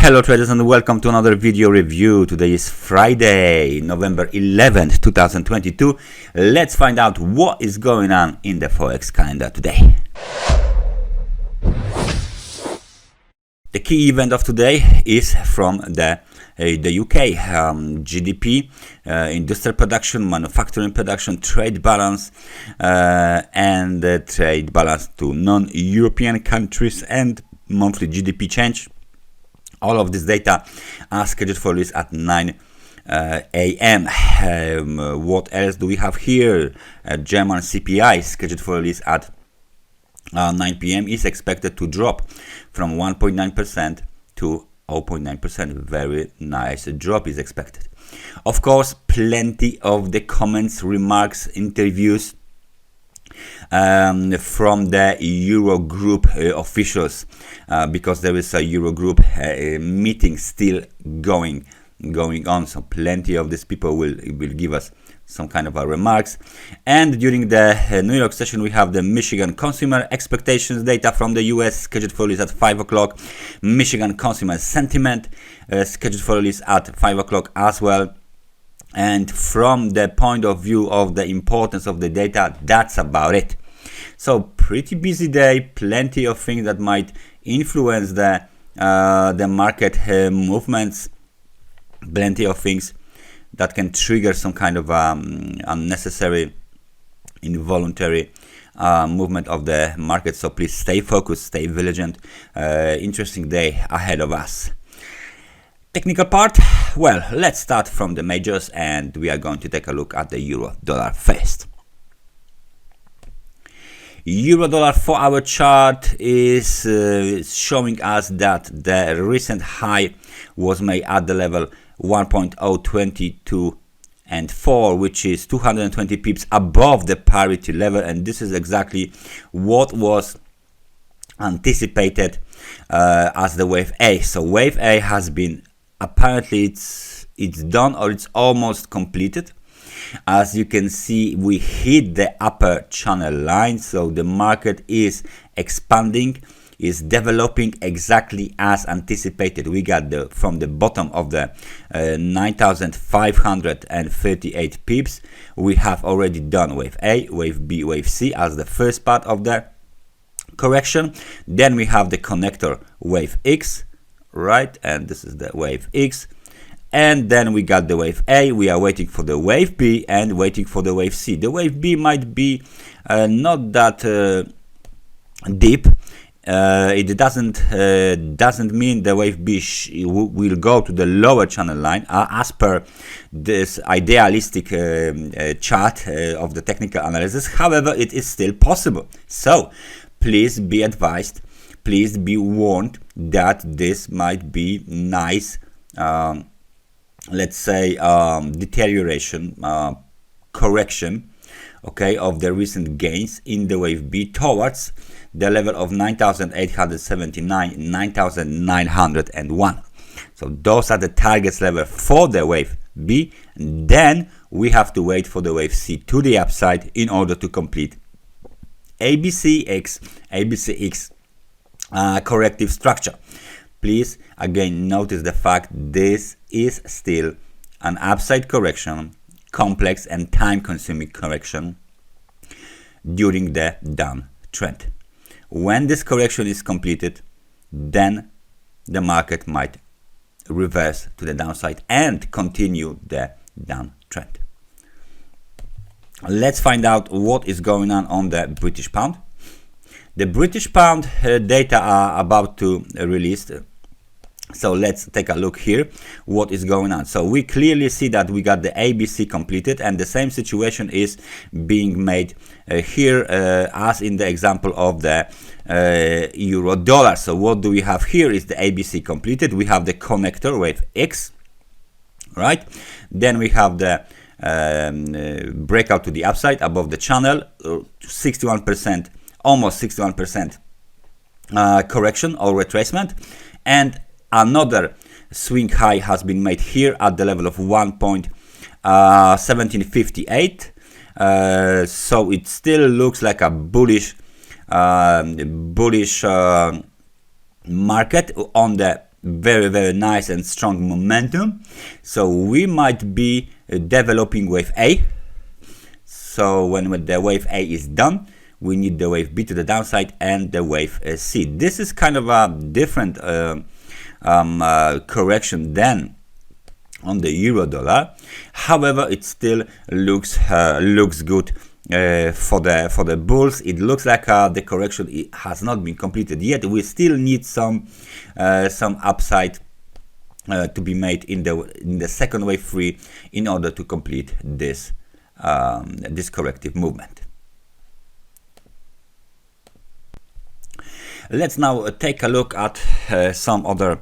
Hello traders and welcome to another video review. Today is Friday, November 11th, 2022. Let's find out what is going on in the Forex calendar today. The key event of today is from the UK, GDP, industrial production, manufacturing production, trade balance, and trade balance to non-European countries, and monthly GDP change. All of this data are scheduled for release at 9 a.m. What else do we have here? German CPI scheduled for release at 9 p.m. is expected to drop from 1.9% to 0.9%. Very nice drop is expected. Of course, plenty of the comments, remarks, interviews from the Eurogroup officials, because there is a Eurogroup meeting still going on, so plenty of these people will give us some kind of remarks. And during the New York session, we have the Michigan consumer expectations data from the US scheduled for release at 5 o'clock. Michigan consumer sentiment scheduled for release at 5 o'clock as well. And from the point of view of the importance of the data, that's about it. So pretty busy day, plenty of things that might influence the market movements, plenty of things that can trigger some kind of unnecessary, involuntary movement of the market. So please stay focused, stay vigilant. Interesting day ahead of us. Technical part, well, let's start from the majors, and we are going to take a look at the euro dollar first. Euro dollar 4-hour chart is showing us that the recent high was made at the level 1.022 and 4, which is 220 pips above the parity level, and this is exactly what was anticipated as the wave A. So wave A has been, apparently it's done, or it's almost completed. As you can see, we hit the upper channel line, so the market is expanding, is developing exactly as anticipated. We got from the bottom of the 9,538 pips. We have already done wave A, wave B, wave C as the first part of the correction. Then we have the connector wave X, right, and this is the wave X, and then we got the wave A. We are waiting for the wave B and waiting for the wave C. The wave B might be not that deep. It doesn't mean the wave B will go to the lower channel line as per this idealistic chart of the technical analysis. However, it is still possible. So please be advised, please be warned that this might be nice, let's say, deterioration, correction, okay, of the recent gains in the wave B towards the level of 9,879, 9,901. So those are the targets level for the wave B. Then we have to wait for the wave C to the upside in order to complete ABCX corrective structure. Please again notice the fact this is still an upside correction, complex and time-consuming correction during the downtrend. When this correction is completed, then the market might reverse to the downside and continue the downtrend. Let's find out what is going on the British pound. The British pound data are about to release. So let's take a look here what is going on. So we clearly see that we got the ABC completed, and the same situation is being made here as in the example of the euro dollar. So what do we have here is the ABC completed. We have the connector wave X, right? Then we have the breakout to the upside above the channel, 61%, almost 61% correction or retracement, and another swing high has been made here at the level of 1.1758. So it still looks like a bullish market on the very nice and strong momentum. So we might be developing wave A. So when the wave A is done, we need the wave B to the downside and the wave C. This is kind of a different correction than on the euro dollar. However, it still looks good for the bulls. It looks like the correction has not been completed yet. We still need some upside to be made in the second wave 3 in order to complete this this corrective movement. Let's now take a look at some other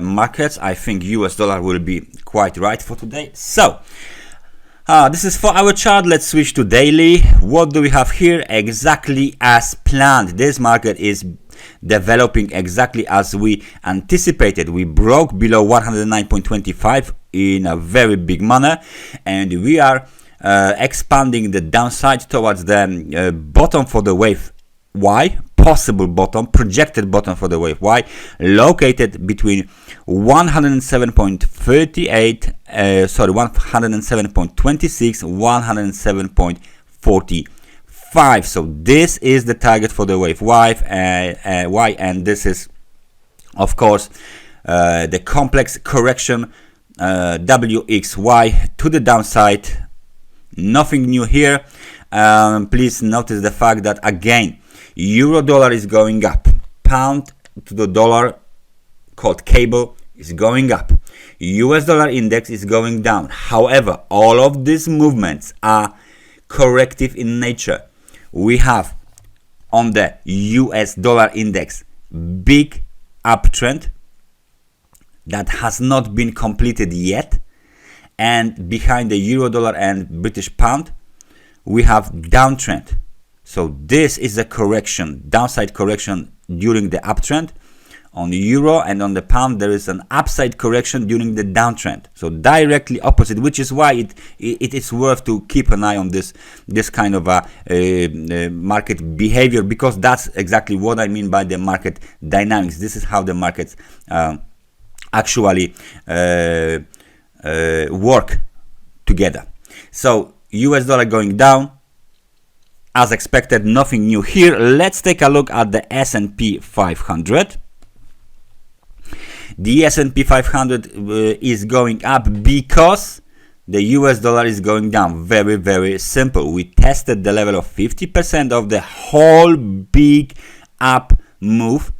markets. I think US dollar will be quite right for today. So this is for our chart. Let's switch to daily. What do we have here? Exactly as planned. This market is developing exactly as we anticipated. We broke below 109.25 in a very big manner, and we are expanding the downside towards the bottom for the wave Y, possible bottom, projected bottom for the wave Y, located between 107.26, 107.45. So this is the target for the wave Y, and this is, of course, the complex correction WXY to the downside. Nothing new here. Please notice the fact that again, euro dollar is going up, pound to the dollar called cable is going up, US dollar index is going down. However, all of these movements are corrective in nature. We have on the US dollar index big uptrend that has not been completed yet, and behind the euro dollar and British pound we have downtrend. So this is a correction, downside correction during the uptrend. On the euro and on the pound there is an upside correction during the downtrend. So directly opposite, which is why it is worth to keep an eye on this kind of a market behavior, because that's exactly what I mean by the market dynamics. This is how the markets actually work together. So US dollar going down as expected, nothing new here. Let's take a look at the S&P 500. The S&P 500 is going up because the US dollar is going down. Very simple. We tested the level of 50% of the whole big up move,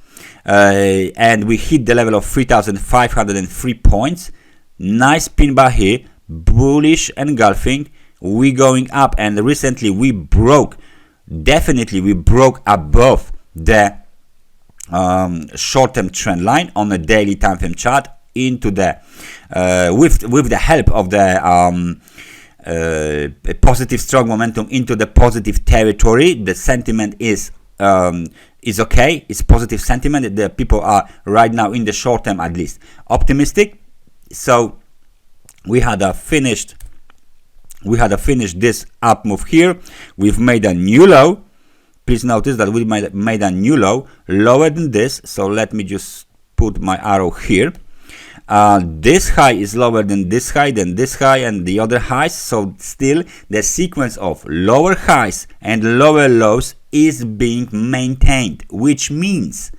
and we hit the level of 3,503 points. Nice pin bar here, bullish engulfing. We going up, and recently we broke, definitely we broke above the short-term trend line on a daily time frame chart into the with the help of the positive strong momentum into the positive territory. The sentiment is okay. It's positive sentiment. The people are right now in the short term at least optimistic. So we had a finished this up move here. We've made a new low. Please notice that we made a new low lower than this. So let me just put my arrow here. This high is lower than this high, and the other highs. So still the sequence of lower highs and lower lows is being maintained, which means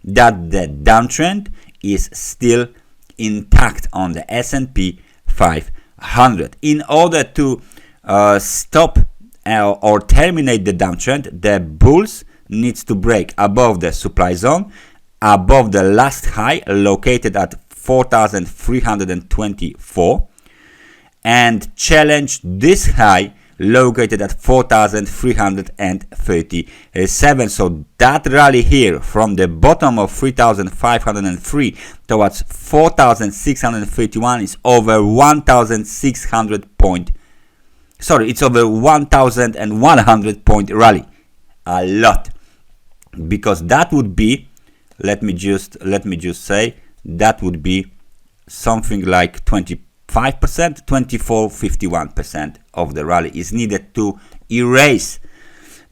that the downtrend is still intact on the S&P 500. In order to stop or terminate the downtrend, the bulls needs to break above the supply zone, above the last high located at 4,324, and challenge this high located at 4,337. So that rally here from the bottom of 3,503 towards 4,631 is over 1,600 point. Sorry, it's over 1,100 point rally. A lot, because that would be, let me just say, that would be something like 25%, 51% of the rally is needed to erase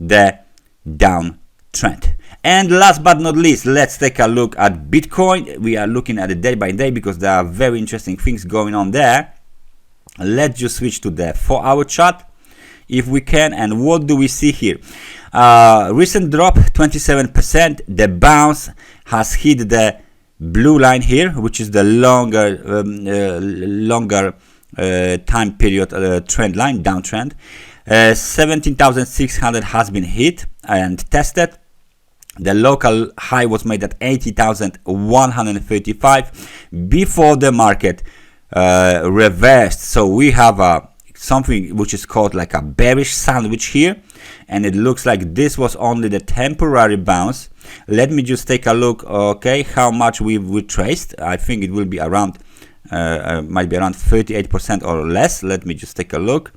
the downtrend. And last but not least, let's take a look at Bitcoin. We are looking at it day by day because there are very interesting things going on there. Let's just switch to the 4-hour chart if we can. And what do we see here? Recent drop 27%. The bounce has hit the blue line here, which is the longer time period trend line, downtrend. 17,600 has been hit and tested. The local high was made at 80,135 before the market reversed. So we have something which is called like a bearish sandwich here, and it looks like this was only the temporary bounce. Let me just take a look. Okay, how much we've retraced. I think it will be around might be around 38% or less. Let me just take a look.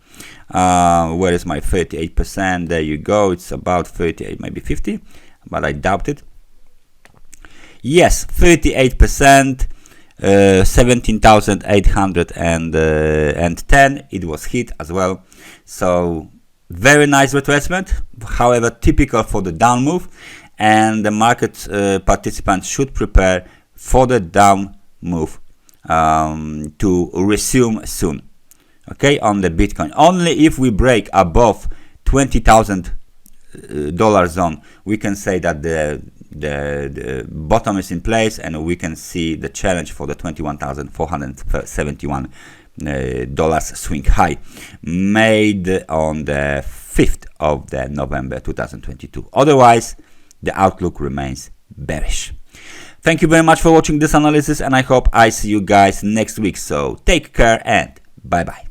Where is my 38%? There you go. It's about 38, maybe 50, but I doubt it. Yes, 38%. 17,810 it was hit as well. So very nice retracement, however typical for the down move, and the market participants should prepare for the down move to resume soon. Okay, on the Bitcoin, only if we break above $20,000 zone, we can say that the bottom is in place, and we can see the challenge for the $21,471 swing high made on the 5th of the November 2022. Otherwise, the outlook remains bearish. Thank you very much for watching this analysis, and I hope I see you guys next week. So take care and bye bye.